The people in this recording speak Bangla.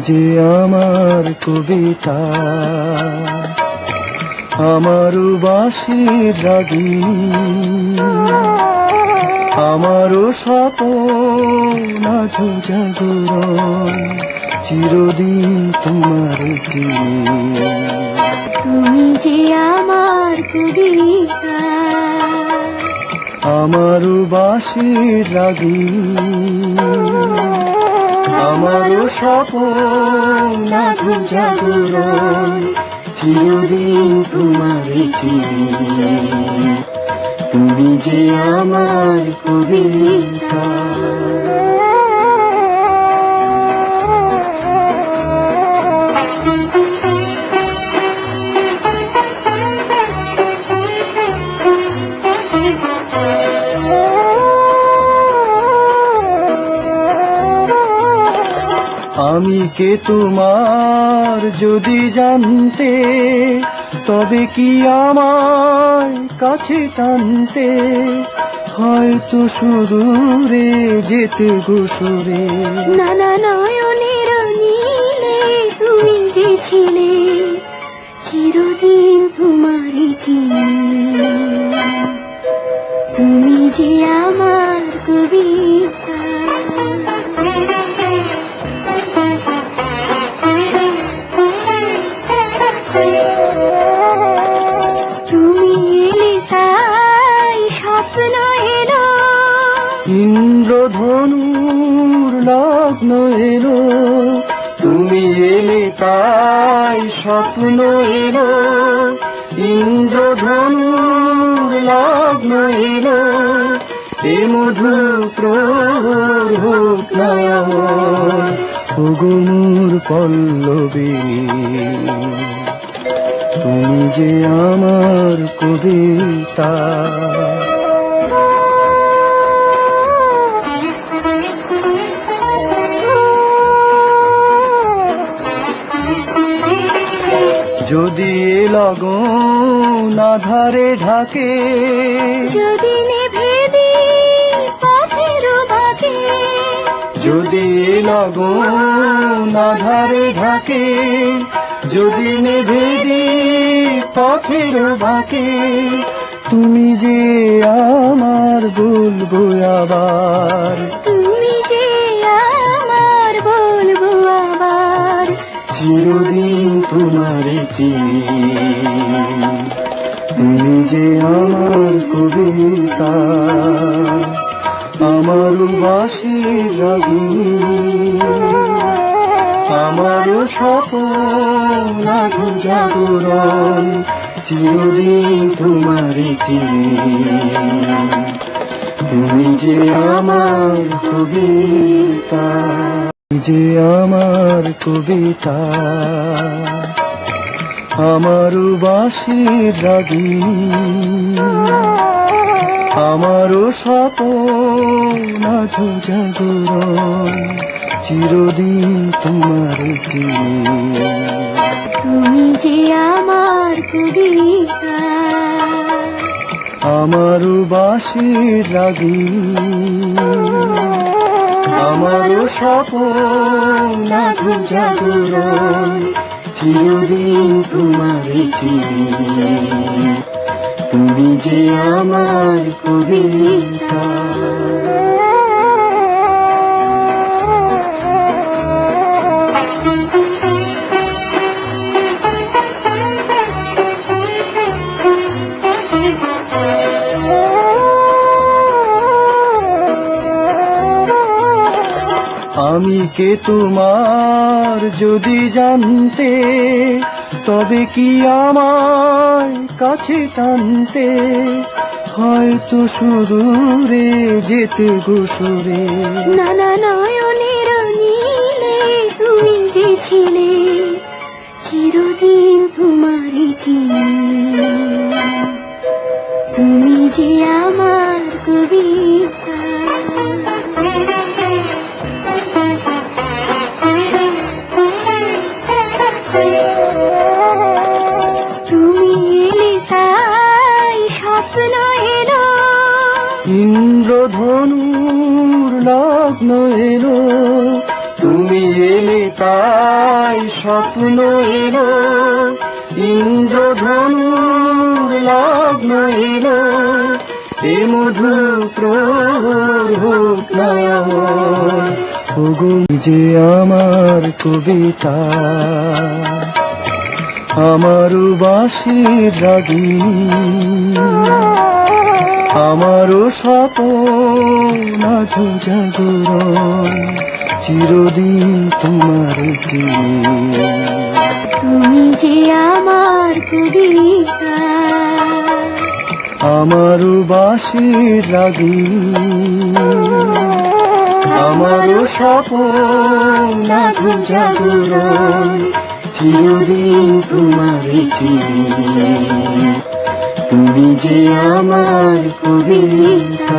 যে আমার কবিতা, আমার বাঁশির রাগিনী, আমারও স্বপ্ন আধো জাগরণ, চিরদিন তোমার চিনি। তুমি যে আমার কবিতা, আমার বাঁশির রাগিনী, আমারও স্বপ্ন আধো জাগরণ, চিরদিন তোমার চিনি। তুমি যে আমার কবিতা। আমি কে তোমার যদি জানতে, তবে কি আমায় কাছে টানতে, হয়তো সুদূরে যেতে গোসরে। নানা নয়নের নীলে তুমি যে ছিলে, চিরদিন তোমারই চিনি। তুমি যে আমার কবিতা, তুমি এলে তাই স্বপ্ন এলো, ইন্দ্রধনুর লগ্ন এলো। তুমি এলে তাই স্বপ্ন এলো, ইন্দ্রধনুর লগ্ন এলো। এ মধু প্রহর হোক না আমার, ওগো মোর পল্লবিনী। তুমি যে আমার কবিতা। যদি এ লগন আধারে ঢাকে, যদি নেভে দিই পথের বাঁকে, যদি এ লগন আধারে ঢাকে, যদি নেভে দিই পথের বাঁকে, তুমি যে আমার বলবো আবার। তুমি যে আমার বলবো আবার, চিরদিন তোমারে চিনি। তুমি যে আমার কবিতা, আমার বাঁশির রাগিনী, আমারও স্বপ্ন আধো জাগরণ, চিরদিন তোমারে চিনি। তুমি যে আমার কবিতা, যে আমার কবিতা, আমার বাঁশির রাগিনী, আমারও স্বপ্ন আধো জাগরণ, চিরদিন তোমার চিনি। তুমি যে আমার কবিতা, আমার বাঁশির রাগিনী, আমারও স্বপ্ন আধো জাগরণ, চিরদিন তোমার চিনি। তুমি যে আমার কবিতা। আমি কে তোমার যদি জানতে, তবে কি আমায় কাছে টানতে, হয়তো সুদূরে যেতে গোসরে। নানা নয়নের নীলে তুমি যে ছিলে, চিরদিন তোমারই চিনি। তুমি যে আমার কবিতা, তুমি এলে তাই স্বপ্ন এলো, ইন্দ্রধনুর লগ্ন এলো। তুমি এলে তাই স্বপ্ন এলো ইন্দ্রধনুর লগ্ন এলো এ মধু প্রহর হোক না অমর। ওগো যে আমার কবিতা আমার বাঁশির রাগিনী আমারও স্বপন আধো জাগরণ চিরদিন তোমার চিনি। তুমি যে আমার কবিতা আমারও বাঁশির রাগিনী আমারও স্বপন আধো জাগরণ চিরদিন তোমার চিনি। তুমি যে আমার কবিতা।